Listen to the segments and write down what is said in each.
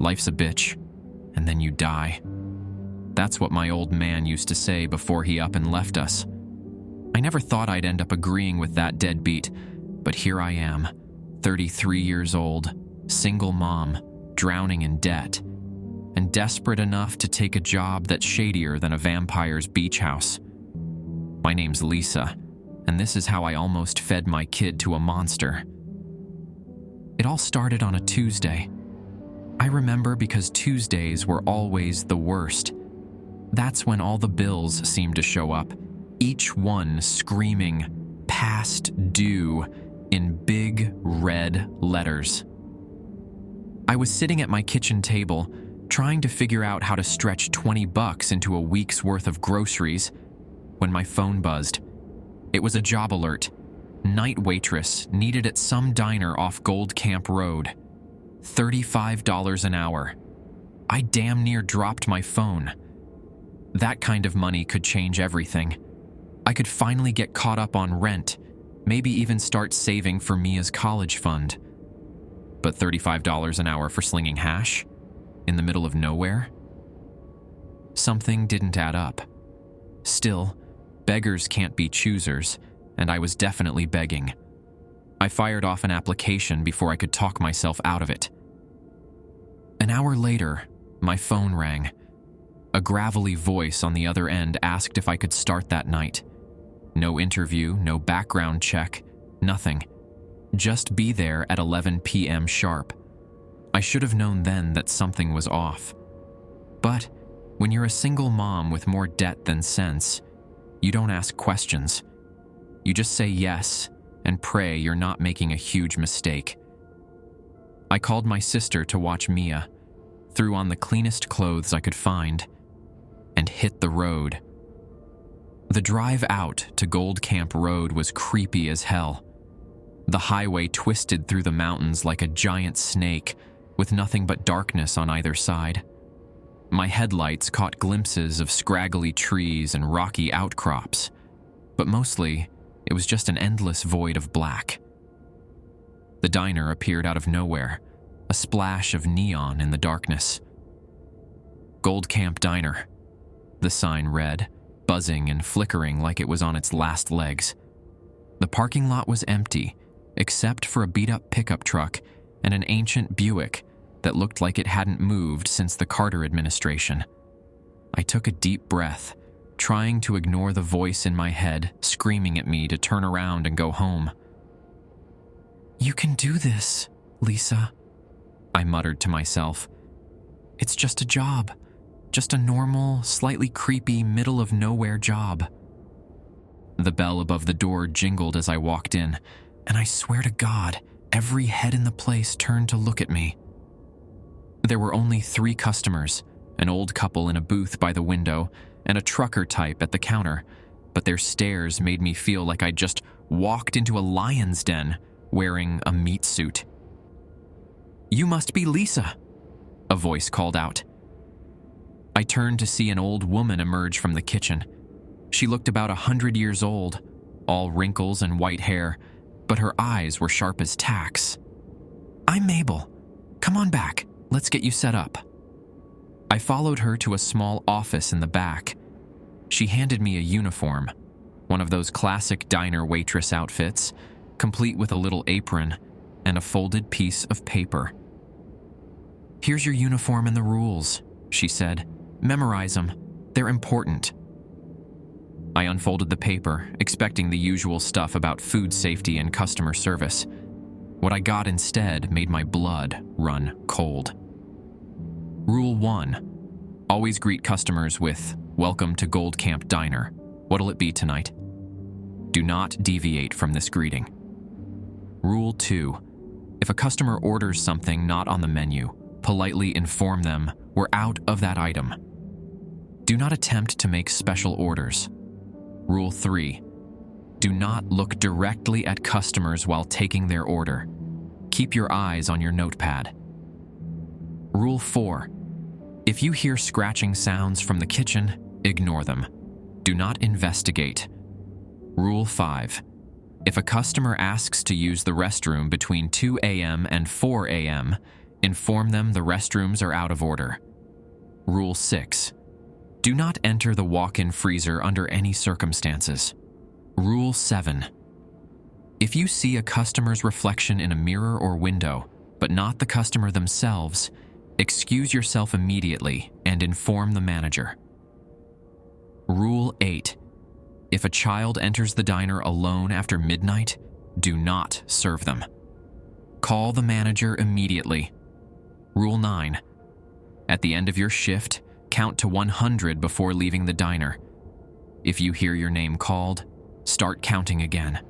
Life's a bitch, and then you die. That's what my old man used to say before he up and left us. I never thought I'd end up agreeing with that deadbeat, but here I am, 33 years old, single mom, drowning in debt, and desperate enough to take a job that's shadier than a vampire's beach house. My name's Lisa, and this is how I almost fed my kid to a monster. It all started on a Tuesday. I remember because Tuesdays were always the worst. That's when all the bills seemed to show up, each one screaming, "Past due," in big red letters. I was sitting at my kitchen table, trying to figure out how to stretch $20 into a week's worth of groceries, when my phone buzzed. It was a job alert. Night Waitress needed at some diner off Gold Camp Road. $35 an hour. I damn near dropped my phone. That kind of money could change everything. I could finally get caught up on rent, maybe even start saving for Mia's college fund. But $35 an hour for slinging hash? In the middle of nowhere? Something didn't add up. Still, beggars can't be choosers, and I was definitely begging. I fired off an application before I could talk myself out of it. An hour later, my phone rang. A gravelly voice on the other end asked if I could start that night. No interview, no background check, nothing. Just be there at 11 p.m. sharp. I should have known then that something was off. But when you're a single mom with more debt than sense, you don't ask questions. You just say yes and pray you're not making a huge mistake. I called my sister to watch Mia, threw on the cleanest clothes I could find, and hit the road. The drive out to Gold Camp Road was creepy as hell. The highway twisted through the mountains like a giant snake, with nothing but darkness on either side. My headlights caught glimpses of scraggly trees and rocky outcrops, but mostly it was just an endless void of black. The diner appeared out of nowhere, a splash of neon in the darkness. Gold Camp Diner, the sign read, buzzing and flickering like it was on its last legs. The parking lot was empty, except for a beat-up pickup truck and an ancient Buick that looked like it hadn't moved since the Carter administration. I took a deep breath, trying to ignore the voice in my head screaming at me to turn around and go home. "You can do this, Lisa," I muttered to myself. "It's just a job. Just a normal, slightly creepy, middle-of-nowhere job." The bell above the door jingled as I walked in, and I swear to God, every head in the place turned to look at me. There were only 3 customers, an old couple in a booth by the window, and a trucker type at the counter, but their stares made me feel like I'd just walked into a lion's den wearing a meat suit. "You must be Lisa," a voice called out. I turned to see an old woman emerge from the kitchen. She looked about 100 years old, all wrinkles and white hair, but her eyes were sharp as tacks. "I'm Mabel. Come on back. Let's get you set up." I followed her to a small office in the back. She handed me a uniform, one of those classic diner waitress outfits, complete with a little apron and a folded piece of paper. "Here's your uniform and the rules," she said. "Memorize them. They're important." I unfolded the paper, expecting the usual stuff about food safety and customer service. What I got instead made my blood run cold. Rule 1. Always greet customers with, "Welcome to Gold Camp Diner. What'll it be tonight?" Do not deviate from this greeting. Rule 2. If a customer orders something not on the menu, politely inform them we're out of that item. Do not attempt to make special orders. Rule 3. Do not look directly at customers while taking their order. Keep your eyes on your notepad. Rule 4. If you hear scratching sounds from the kitchen, ignore them. Do not investigate. Rule 5. If a customer asks to use the restroom between 2 a.m. and 4 a.m., Inform them the restrooms are out of order. Rule 6. Do not enter the walk-in freezer under any circumstances. Rule 7. If you see a customer's reflection in a mirror or window, but not the customer themselves, excuse yourself immediately and inform the manager. Rule 8. If a child enters the diner alone after midnight, do not serve them. Call the manager immediately. Rule 9. At the end of your shift, count to 100 before leaving the diner. If you hear your name called, start counting again.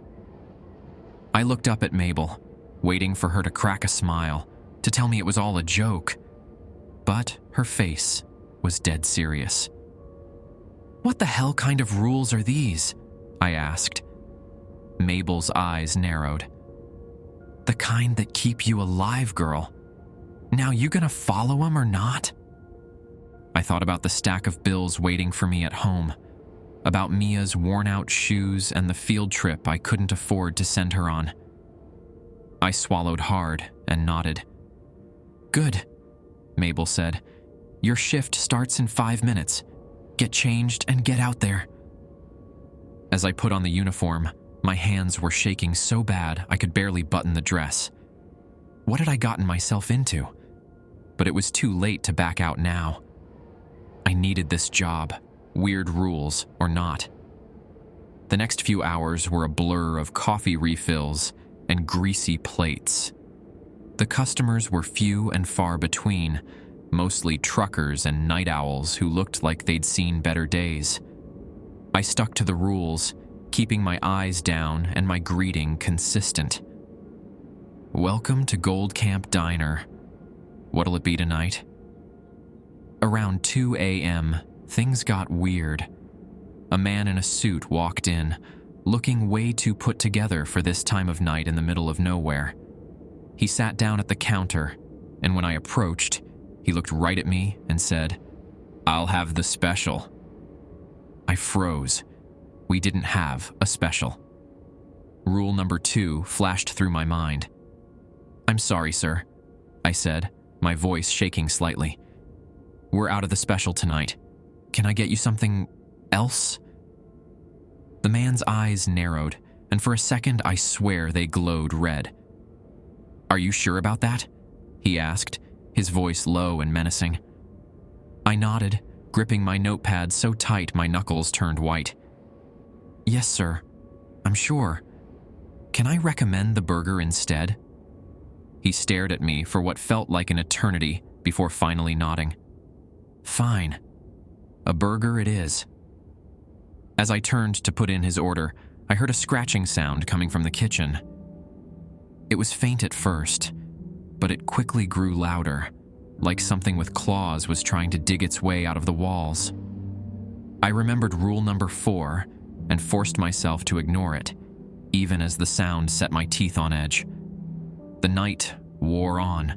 I looked up at Mabel, waiting for her to crack a smile, to tell me it was all a joke. But her face was dead serious. "What the hell kind of rules are these?" I asked. Mabel's eyes narrowed. "The kind that keep you alive, girl. Now you gonna follow them or not?" I thought about the stack of bills waiting for me at home, about Mia's worn-out shoes and the field trip I couldn't afford to send her on. I swallowed hard and nodded. "Good," Mabel said. "Your shift starts in 5 minutes. Get changed and get out there." As I put on the uniform, my hands were shaking so bad I could barely button the dress. What had I gotten myself into? But it was too late to back out now. I needed this job, weird rules or not. The next few hours were a blur of coffee refills and greasy plates. The customers were few and far between, mostly truckers and night owls who looked like they'd seen better days. I stuck to the rules, keeping my eyes down and my greeting consistent. "Welcome to Gold Camp Diner. What'll it be tonight?" Around 2 a.m., things got weird. A man in a suit walked in, looking way too put together for this time of night in the middle of nowhere. He sat down at the counter, and when I approached, he looked right at me and said, "I'll have the special." I froze. We didn't have a special. Rule number 2 flashed through my mind. "I'm sorry, sir," I said, my voice shaking slightly. "We're out of the special tonight. Can I get you something else?" The man's eyes narrowed, and for a second I swear they glowed red. "Are you sure about that?" he asked, his voice low and menacing. I nodded, gripping my notepad so tight my knuckles turned white. "Yes, sir. I'm sure. Can I recommend the burger instead?" He stared at me for what felt like an eternity before finally nodding. "Fine. A burger it is." As I turned to put in his order, I heard a scratching sound coming from the kitchen. It was faint at first, but it quickly grew louder, like something with claws was trying to dig its way out of the walls. I remembered rule number 4 and forced myself to ignore it, even as the sound set my teeth on edge. The night wore on,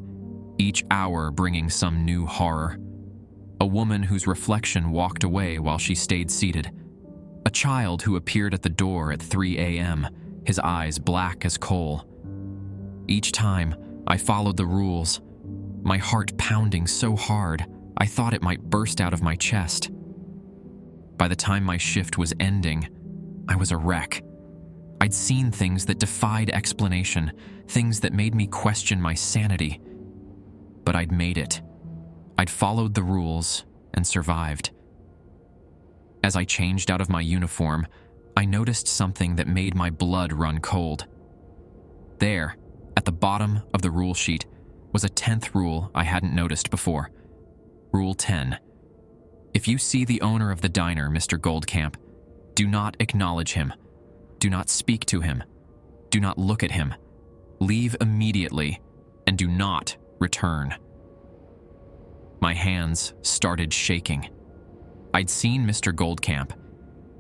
each hour bringing some new horror. A woman whose reflection walked away while she stayed seated. A child who appeared at the door at 3 a.m., his eyes black as coal. Each time, I followed the rules, my heart pounding so hard I thought it might burst out of my chest. By the time my shift was ending, I was a wreck. I'd seen things that defied explanation, things that made me question my sanity. But I'd made it. I'd followed the rules and survived. As I changed out of my uniform, I noticed something that made my blood run cold. There, at the bottom of the rule sheet, was a 10th rule I hadn't noticed before. Rule 10. If you see the owner of the diner, Mr. Goldcamp, do not acknowledge him. Do not speak to him. Do not look at him. Leave immediately, and do not return. My hands started shaking. I'd seen Mr. Goldcamp.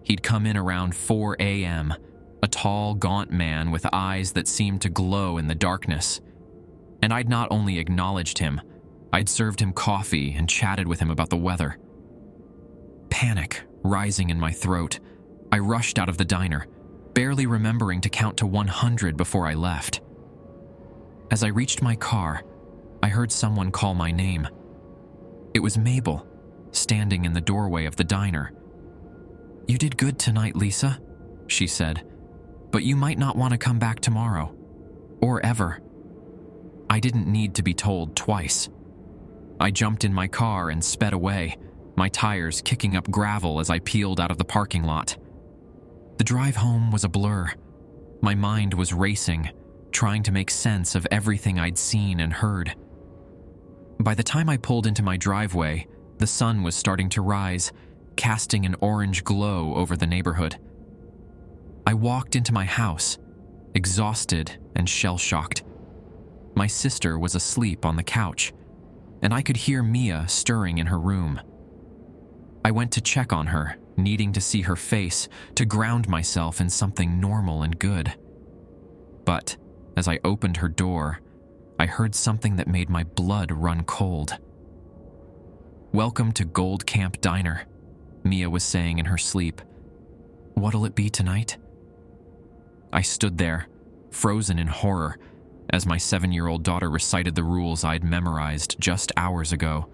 He'd come in around 4 a.m., a tall, gaunt man with eyes that seemed to glow in the darkness. And I'd not only acknowledged him, I'd served him coffee and chatted with him about the weather. Panic rising in my throat, I rushed out of the diner, barely remembering to count to 100 before I left. As I reached my car, I heard someone call my name. It was Mabel, standing in the doorway of the diner. "You did good tonight, Lisa," she said, "but you might not want to come back tomorrow. Or ever." I didn't need to be told twice. I jumped in my car and sped away, my tires kicking up gravel as I peeled out of the parking lot. The drive home was a blur. My mind was racing, trying to make sense of everything I'd seen and heard. By the time I pulled into my driveway, the sun was starting to rise, casting an orange glow over the neighborhood. I walked into my house, exhausted and shell-shocked. My sister was asleep on the couch, and I could hear Mia stirring in her room. I went to check on her, needing to see her face, to ground myself in something normal and good. But as I opened her door, I heard something that made my blood run cold. "Welcome to Gold Camp Diner," Mia was saying in her sleep. "What'll it be tonight?" I stood there, frozen in horror, as my 7-year-old daughter recited the rules I'd memorized just hours ago.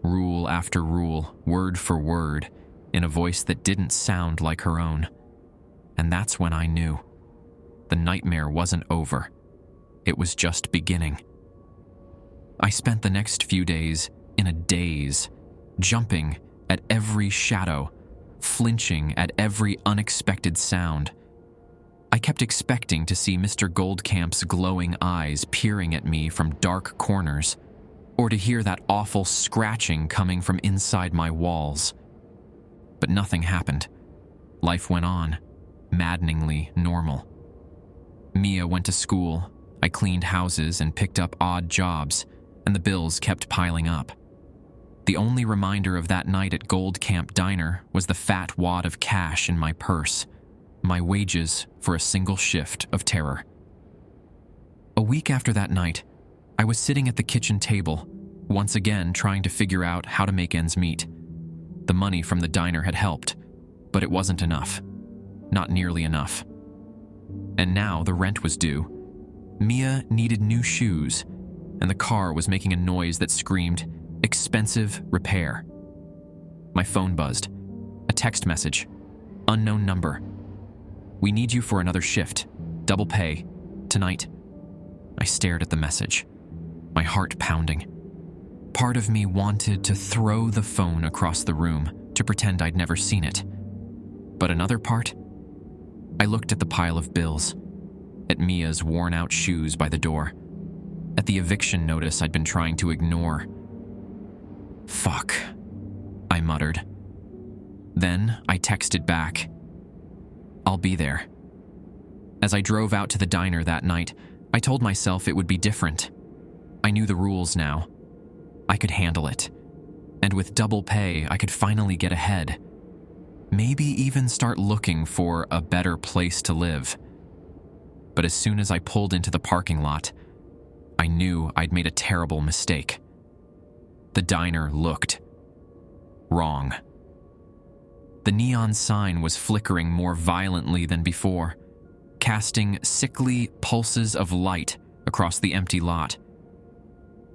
Rule after rule, word for word, in a voice that didn't sound like her own. And that's when I knew. The nightmare wasn't over. It was just beginning. I spent the next few days in a daze, jumping at every shadow, flinching at every unexpected sound. I kept expecting to see Mr. Goldcamp's glowing eyes peering at me from dark corners, or to hear that awful scratching coming from inside my walls. But nothing happened. Life went on, maddeningly normal. Mia went to school, I cleaned houses and picked up odd jobs, and the bills kept piling up. The only reminder of that night at Gold Camp Diner was the fat wad of cash in my purse, my wages for a single shift of terror. A week after that night, I was sitting at the kitchen table, once again trying to figure out how to make ends meet. The money from the diner had helped, but it wasn't enough. Not nearly enough. And now the rent was due. Mia needed new shoes, and the car was making a noise that screamed, "Expensive repair." My phone buzzed. A text message. Unknown number. "We need you for another shift. Double pay. Tonight." I stared at the message, my heart pounding. Part of me wanted to throw the phone across the room to pretend I'd never seen it. But another part? I looked at the pile of bills, at Mia's worn-out shoes by the door, at the eviction notice I'd been trying to ignore. "Fuck," I muttered. Then I texted back, "I'll be there." As I drove out to the diner that night, I told myself it would be different. I knew the rules now. I could handle it. And with double pay, I could finally get ahead. Maybe even start looking for a better place to live. But as soon as I pulled into the parking lot, I knew I'd made a terrible mistake. The diner looked wrong. The neon sign was flickering more violently than before, casting sickly pulses of light across the empty lot.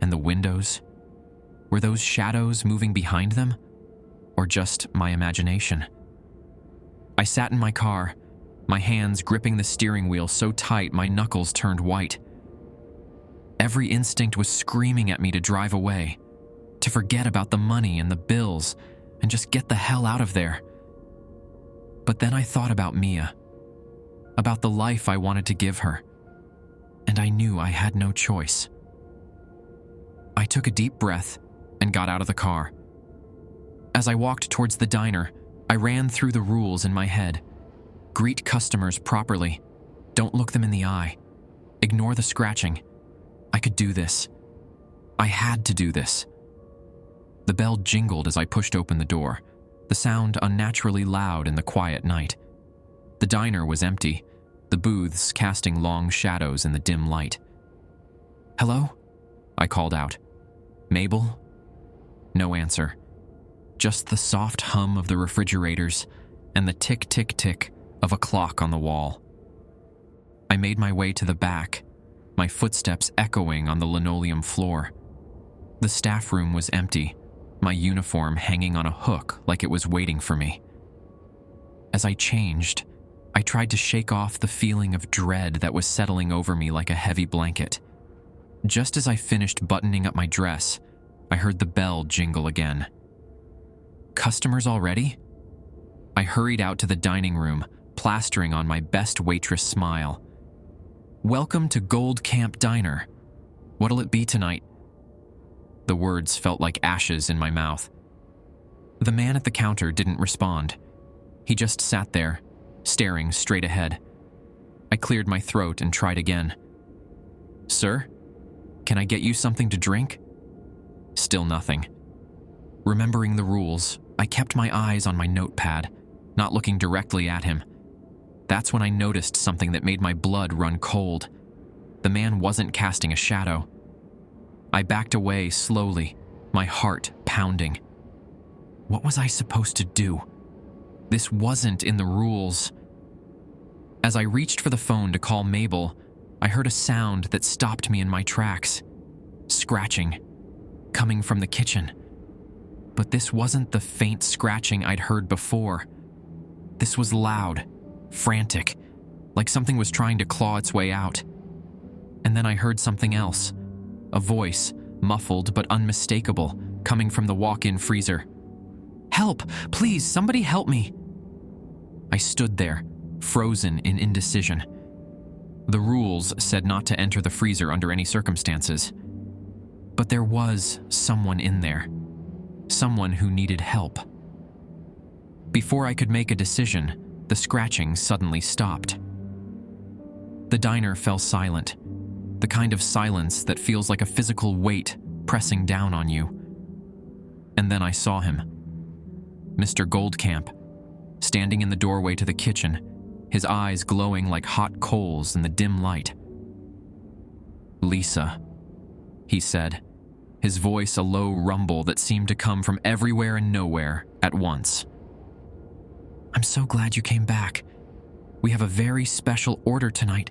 And the windows? Were those shadows moving behind them? Or just my imagination? I sat in my car, my hands gripping the steering wheel so tight my knuckles turned white. Every instinct was screaming at me to drive away, to forget about the money and the bills, and just get the hell out of there. But then I thought about Mia, about the life I wanted to give her, and I knew I had no choice. I took a deep breath and got out of the car. As I walked towards the diner, I ran through the rules in my head. Greet customers properly. Don't look them in the eye. Ignore the scratching. I could do this. I had to do this. The bell jingled as I pushed open the door, the sound unnaturally loud in the quiet night. The diner was empty, the booths casting long shadows in the dim light. "Hello?" I called out. "Mabel?" No answer. Just the soft hum of the refrigerators and the tick-tick-tick of a clock on the wall. I made my way to the back, my footsteps echoing on the linoleum floor. The staff room was empty, my uniform hanging on a hook like it was waiting for me. As I changed, I tried to shake off the feeling of dread that was settling over me like a heavy blanket. Just as I finished buttoning up my dress, I heard the bell jingle again. Customers already? I hurried out to the dining room, plastering on my best waitress smile. "Welcome to Gold Camp Diner. What'll it be tonight?" The words felt like ashes in my mouth. The man at the counter didn't respond. He just sat there, staring straight ahead. I cleared my throat and tried again. "Sir, can I get you something to drink?" Still nothing. Remembering the rules, I kept my eyes on my notepad, not looking directly at him. That's when I noticed something that made my blood run cold. The man wasn't casting a shadow. I backed away slowly, my heart pounding. What was I supposed to do? This wasn't in the rules. As I reached for the phone to call Mabel, I heard a sound that stopped me in my tracks. Scratching, coming from the kitchen. But this wasn't the faint scratching I'd heard before. This was loud, frantic, like something was trying to claw its way out. And then I heard something else. A voice, muffled but unmistakable, coming from the walk-in freezer. "Help! Please, somebody help me!" I stood there, frozen in indecision. The rules said not to enter the freezer under any circumstances. But there was someone in there. Someone who needed help. Before I could make a decision, the scratching suddenly stopped. The diner fell silent, the kind of silence that feels like a physical weight pressing down on you. And then I saw him. Mr. Goldcamp, standing in the doorway to the kitchen, his eyes glowing like hot coals in the dim light. "Lisa," he said, his voice a low rumble that seemed to come from everywhere and nowhere at once. "I'm so glad you came back. We have a very special order tonight."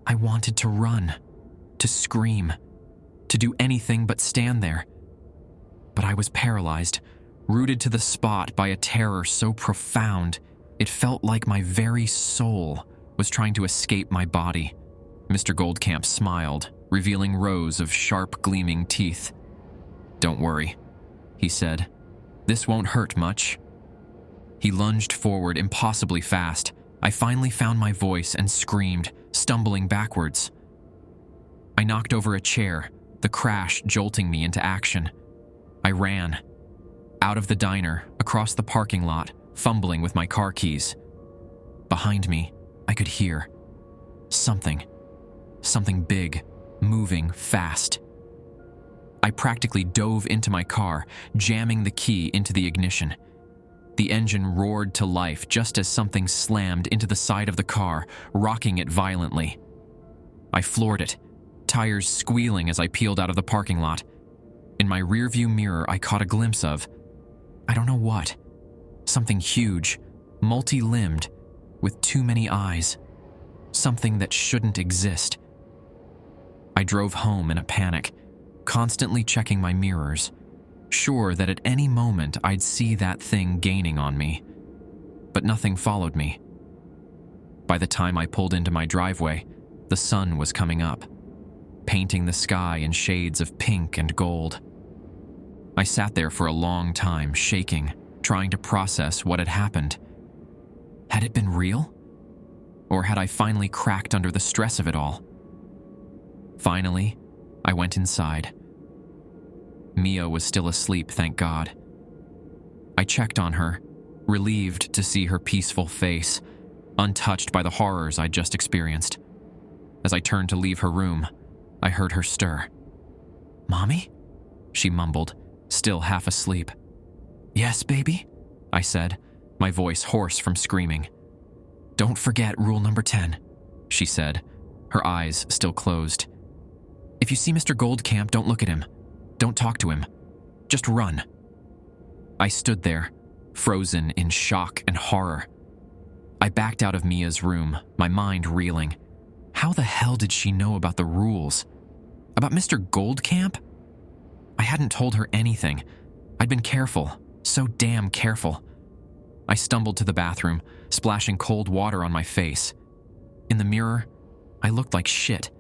I wanted to run, to scream, to do anything but stand there. But I was paralyzed, rooted to the spot by a terror so profound, it felt like my very soul was trying to escape my body. Mr. Goldcamp smiled, revealing rows of sharp, gleaming teeth. "Don't worry," he said. "This won't hurt much." He lunged forward impossibly fast. I finally found my voice and screamed, stumbling backwards. I knocked over a chair, the crash jolting me into action. I ran. Out of the diner, across the parking lot, fumbling with my car keys. Behind me, I could hear something big, moving fast. I practically dove into my car, jamming the key into the ignition. The engine roared to life just as something slammed into the side of the car, rocking it violently. I floored it, tires squealing as I peeled out of the parking lot. In my rearview mirror, I caught a glimpse of, I don't know what, something huge, multi-limbed, with too many eyes, something that shouldn't exist. I drove home in a panic, constantly checking my mirrors, sure that at any moment I'd see that thing gaining on me. But nothing followed me. By the time I pulled into my driveway, the sun was coming up, painting the sky in shades of pink and gold. I sat there for a long time, shaking, trying to process what had happened. Had it been real? Or had I finally cracked under the stress of it all? Finally, I went inside. Mia was still asleep, thank God. I checked on her, relieved to see her peaceful face, untouched by the horrors I'd just experienced. As I turned to leave her room, I heard her stir. "Mommy?" she mumbled, still half asleep. "Yes, baby?" I said, my voice hoarse from screaming. "Don't forget rule number 10, she said, her eyes still closed. "If you see Mr. Goldcamp, don't look at him. Don't talk to him. Just run." I stood there, frozen in shock and horror. I backed out of Mia's room, my mind reeling. How the hell did she know about the rules? About Mr. Goldcamp? I hadn't told her anything. I'd been careful, so damn careful. I stumbled to the bathroom, splashing cold water on my face. In the mirror, I looked like shit.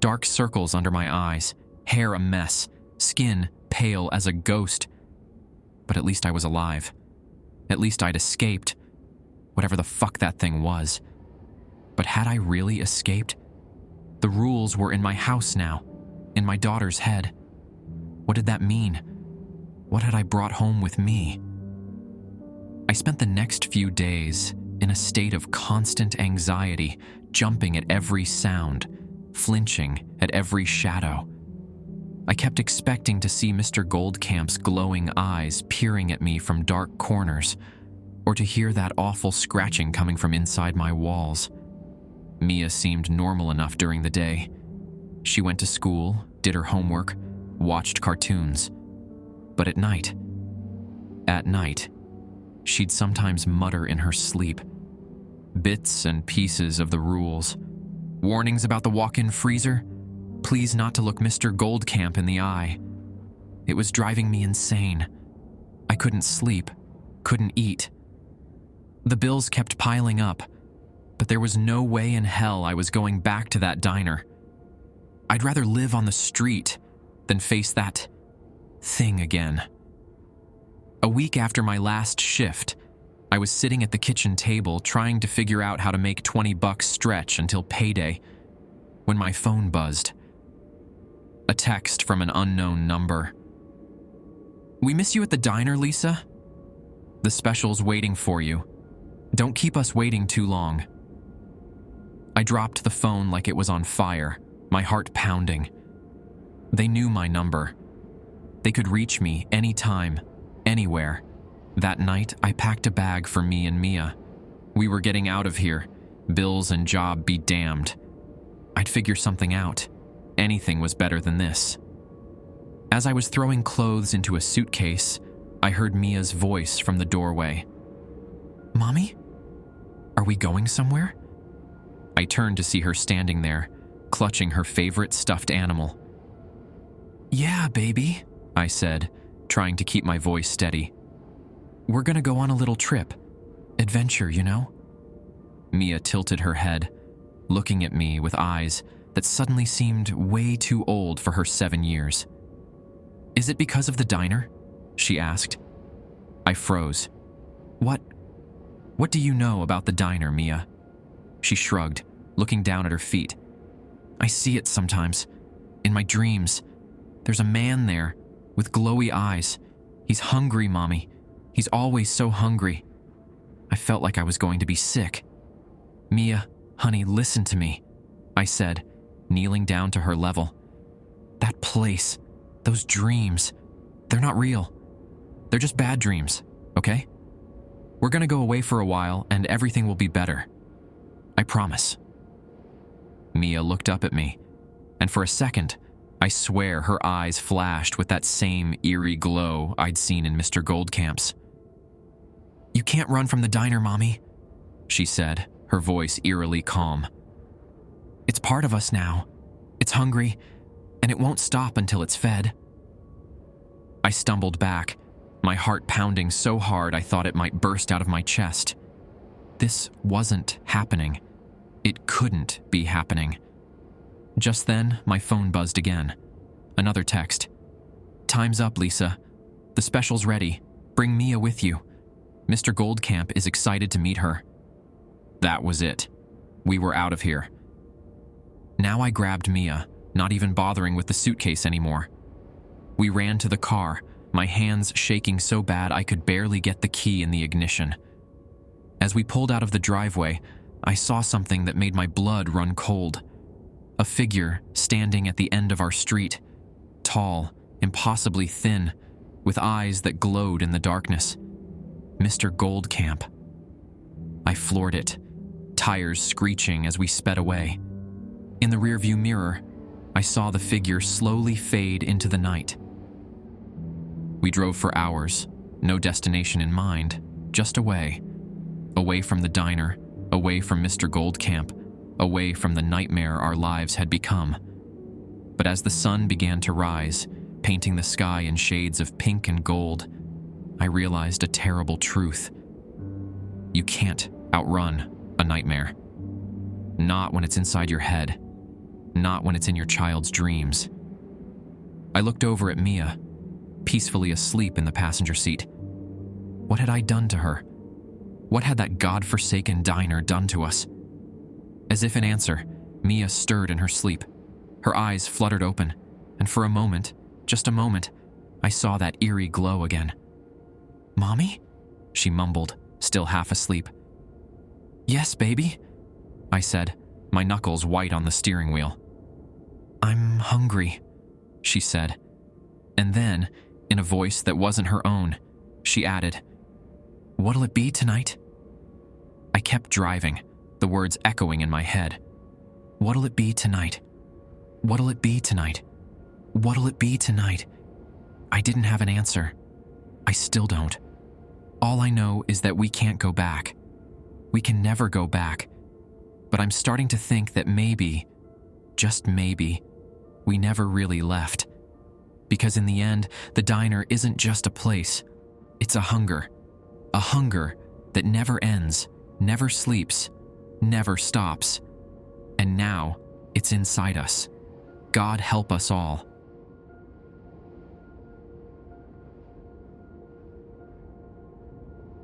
Dark circles under my eyes, hair a mess, skin pale as a ghost. But at least I was alive. At least I'd escaped, whatever the fuck that thing was. But had I really escaped? The rules were in my house now, in my daughter's head. What did that mean? What had I brought home with me? I spent the next few days in a state of constant anxiety, jumping at every sound, flinching at every shadow. I kept expecting to see Mr. Goldcamp's glowing eyes peering at me from dark corners, or to hear that awful scratching coming from inside my walls. Mia seemed normal enough during the day. She went to school, did her homework, watched cartoons. But at night, she'd sometimes mutter in her sleep. Bits and pieces of the rules. Warnings about the walk-in freezer. Please not to look Mr. Goldcamp in the eye. It was driving me insane. I couldn't sleep, couldn't eat. The bills kept piling up, but there was no way in hell I was going back to that diner. I'd rather live on the street than face that thing again. A week after my last shift, I was sitting at the kitchen table trying to figure out how to make $20 stretch until payday when my phone buzzed. A text from an unknown number. "We miss you at the diner, Lisa. The special's waiting for you. Don't keep us waiting too long." I dropped the phone like it was on fire, my heart pounding. They knew my number. They could reach me anytime, anywhere. That night, I packed a bag for me and Mia. We were getting out of here, bills and job be damned. I'd figure something out. Anything was better than this. As I was throwing clothes into a suitcase, I heard Mia's voice from the doorway. "Mommy? Are we going somewhere?" I turned to see her standing there, clutching her favorite stuffed animal. "Yeah, baby," I said, trying to keep my voice steady. "We're gonna go on a little trip. Adventure, you know?" Mia tilted her head, looking at me with eyes that suddenly seemed way too old for her 7 years. "Is it because of the diner?" she asked. I froze. What do you know about the diner, Mia?" She shrugged, looking down at her feet. "I see it sometimes. In my dreams. There's a man there, with glowy eyes. He's hungry, Mommy. He's always so hungry. I felt like I was going to be sick." "Mia, honey, listen to me," I said, kneeling down to her level. "That place, those dreams, they're not real. They're just bad dreams, okay? We're gonna go away for a while and everything will be better. I promise." Mia looked up at me, and for a second, I swear her eyes flashed with that same eerie glow I'd seen in Mr. Goldcamp's. "You can't run from the diner, Mommy," she said, her voice eerily calm. "It's part of us now. It's hungry, and it won't stop until it's fed." I stumbled back, my heart pounding so hard I thought it might burst out of my chest. This wasn't happening. It couldn't be happening. Just then, my phone buzzed again. Another text. "Time's up, Lisa. The special's ready. Bring Mia with you. Mr. Goldcamp is excited to meet her." That was it. We were out of here. Now I grabbed Mia, not even bothering with the suitcase anymore. We ran to the car, my hands shaking so bad I could barely get the key in the ignition. As we pulled out of the driveway, I saw something that made my blood run cold. A figure standing at the end of our street, tall, impossibly thin, with eyes that glowed in the darkness. Mr. Goldcamp. I floored it, tires screeching as we sped away. In the rearview mirror, I saw the figure slowly fade into the night. We drove for hours, no destination in mind, just away. Away from the diner, away from Mr. Goldcamp, away from the nightmare our lives had become. But as the sun began to rise, painting the sky in shades of pink and gold, I realized a terrible truth. You can't outrun a nightmare. Not when it's inside your head. Not when it's in your child's dreams. I looked over at Mia, peacefully asleep in the passenger seat. What had I done to her? What had that godforsaken diner done to us? As if in answer, Mia stirred in her sleep. Her eyes fluttered open, and for a moment, just a moment, I saw that eerie glow again. "Mommy?" she mumbled, still half asleep. "Yes, baby," I said, my knuckles white on the steering wheel. "I'm hungry," she said. And then, in a voice that wasn't her own, she added, "What'll it be tonight?" I kept driving, the words echoing in my head. What'll it be tonight? What'll it be tonight? What'll it be tonight? I didn't have an answer. I still don't. All I know is that we can't go back. We can never go back. But I'm starting to think that maybe, just maybe, we never really left. Because in the end, the diner isn't just a place. It's a hunger that never ends, never sleeps, never stops. And now, it's inside us. God help us all.